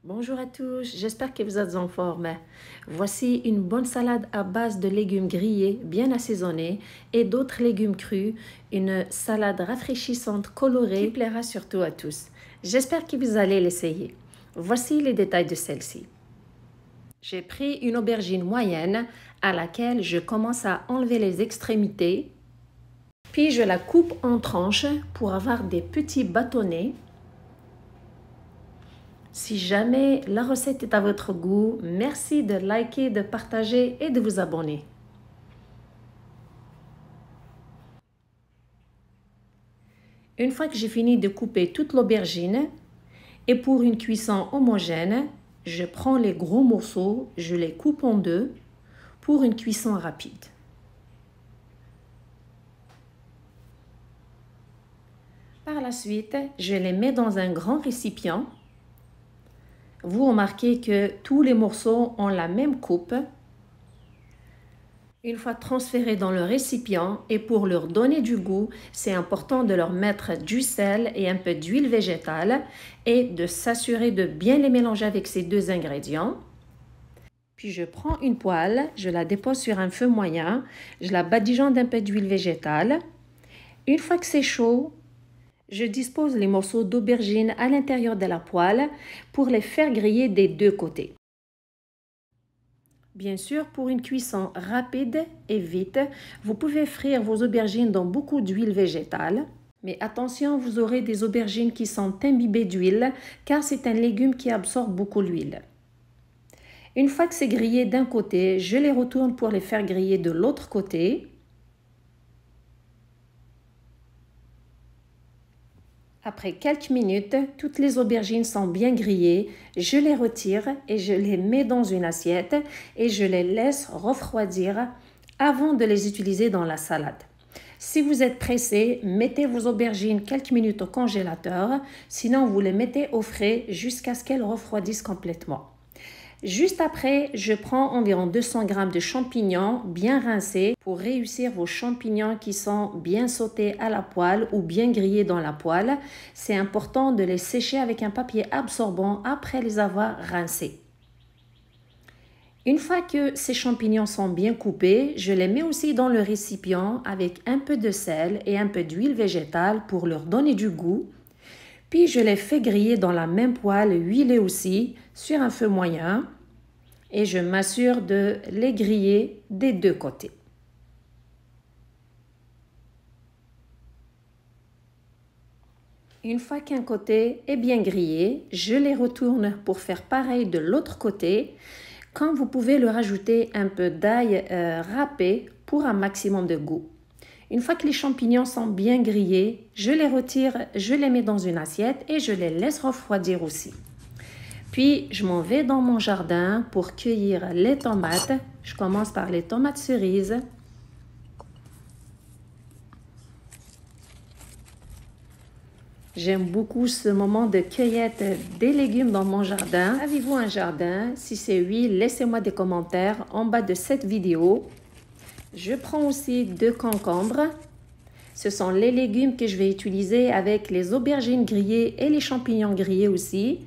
Bonjour à tous, j'espère que vous êtes en forme. Voici une bonne salade à base de légumes grillés bien assaisonnés et d'autres légumes crus, une salade rafraîchissante colorée qui plaira surtout à tous. J'espère que vous allez l'essayer. Voici les détails de celle-ci. J'ai pris une aubergine moyenne à laquelle je commence à enlever les extrémités, puis je la coupe en tranches pour avoir des petits bâtonnets. Si jamais la recette est à votre goût, merci de liker, de partager et de vous abonner. Une fois que j'ai fini de couper toute l'aubergine, et pour une cuisson homogène, je prends les gros morceaux, je les coupe en deux pour une cuisson rapide. Par la suite, je les mets dans un grand récipient. Vous remarquez que tous les morceaux ont la même coupe. Une fois transférés dans le récipient et pour leur donner du goût, c'est important de leur mettre du sel et un peu d'huile végétale et de s'assurer de bien les mélanger avec ces deux ingrédients. Puis je prends une poêle, je la dépose sur un feu moyen, je la badigeonne d'un peu d'huile végétale. Une fois que c'est chaud, je dispose les morceaux d'aubergine à l'intérieur de la poêle pour les faire griller des deux côtés. Bien sûr, pour une cuisson rapide et vite, vous pouvez frire vos aubergines dans beaucoup d'huile végétale. Mais attention, vous aurez des aubergines qui sont imbibées d'huile car c'est un légume qui absorbe beaucoup l'huile. Une fois que c'est grillé d'un côté, je les retourne pour les faire griller de l'autre côté. Après quelques minutes, toutes les aubergines sont bien grillées. Je les retire et je les mets dans une assiette et je les laisse refroidir avant de les utiliser dans la salade. Si vous êtes pressé, mettez vos aubergines quelques minutes au congélateur, sinon vous les mettez au frais jusqu'à ce qu'elles refroidissent complètement. Juste après, je prends environ 200 g de champignons bien rincés pour réussir vos champignons qui sont bien sautés à la poêle ou bien grillés dans la poêle. C'est important de les sécher avec un papier absorbant après les avoir rincés. Une fois que ces champignons sont bien coupés, je les mets aussi dans le récipient avec un peu de sel et un peu d'huile végétale pour leur donner du goût. Puis je les fais griller dans la même poêle huilée aussi sur un feu moyen et je m'assure de les griller des deux côtés. Une fois qu'un côté est bien grillé, je les retourne pour faire pareil de l'autre côté. Quand vous pouvez leur ajouter un peu d'ail râpé pour un maximum de goût. Une fois que les champignons sont bien grillés, je les retire, je les mets dans une assiette et je les laisse refroidir aussi. Puis, je m'en vais dans mon jardin pour cueillir les tomates. Je commence par les tomates cerises. J'aime beaucoup ce moment de cueillette des légumes dans mon jardin. Avez-vous un jardin? Si c'est oui, laissez-moi des commentaires en bas de cette vidéo. Je prends aussi 2 concombres. Ce sont les légumes que je vais utiliser avec les aubergines grillées et les champignons grillés aussi.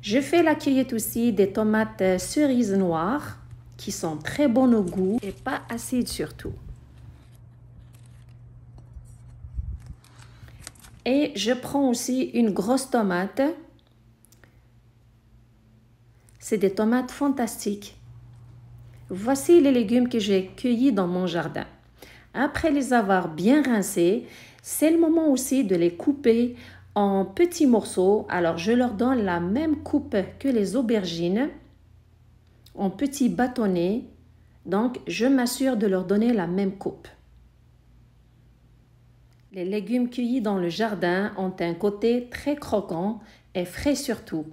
Je fais la cueillette aussi des tomates cerises noires qui sont très bonnes au goût et pas acides surtout. Et je prends aussi une grosse tomate. C'est des tomates fantastiques. Voici les légumes que j'ai cueillis dans mon jardin. Après les avoir bien rincés, c'est le moment aussi de les couper en petits morceaux. Alors, je leur donne la même coupe que les aubergines, en petits bâtonnets. Donc, je m'assure de leur donner la même coupe. Les légumes cueillis dans le jardin ont un côté très croquant et frais surtout.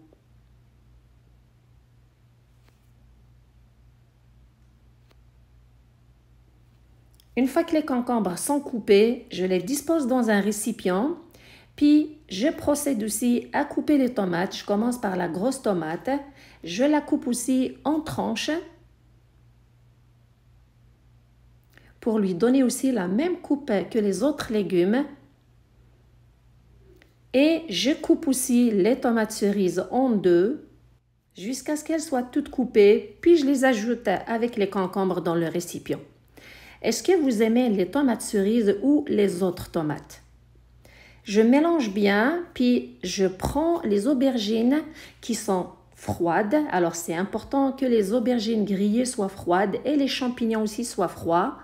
Une fois que les concombres sont coupés, je les dispose dans un récipient. Puis, je procède aussi à couper les tomates. Je commence par la grosse tomate. Je la coupe aussi en tranches pour lui donner aussi la même coupe que les autres légumes. Et je coupe aussi les tomates cerises en deux jusqu'à ce qu'elles soient toutes coupées, puis je les ajoute avec les concombres dans le récipient. Est-ce que vous aimez les tomates cerises ou les autres tomates? Je mélange bien, puis je prends les aubergines qui sont froides. Alors c'est important que les aubergines grillées soient froides et les champignons aussi soient froids.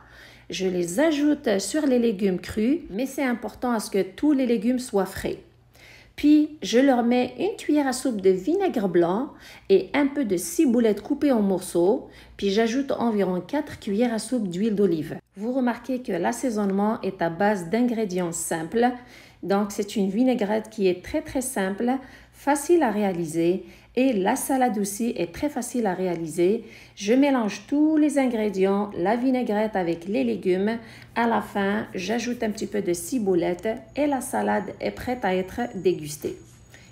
Je les ajoute sur les légumes crus, mais c'est important à ce que tous les légumes soient frais. Puis, je leur mets une cuillère à soupe de vinaigre blanc et un peu de ciboulette coupée en morceaux. Puis, j'ajoute environ 4 cuillères à soupe d'huile d'olive. Vous remarquez que l'assaisonnement est à base d'ingrédients simples. Donc, c'est une vinaigrette qui est très très simple, facile à réaliser. Et la salade aussi est très facile à réaliser. Je mélange tous les ingrédients, la vinaigrette avec les légumes. À la fin, j'ajoute un petit peu de ciboulette et la salade est prête à être dégustée.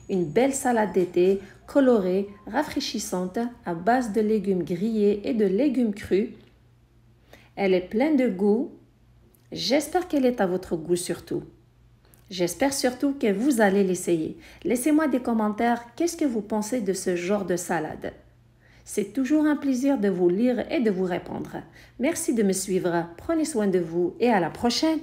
Une belle salade d'été, colorée, rafraîchissante, à base de légumes grillés et de légumes crus. Elle est pleine de goût. J'espère qu'elle est à votre goût surtout. J'espère surtout que vous allez l'essayer. Laissez-moi des commentaires, qu'est-ce que vous pensez de ce genre de salade? C'est toujours un plaisir de vous lire et de vous répondre. Merci de me suivre, prenez soin de vous et à la prochaine!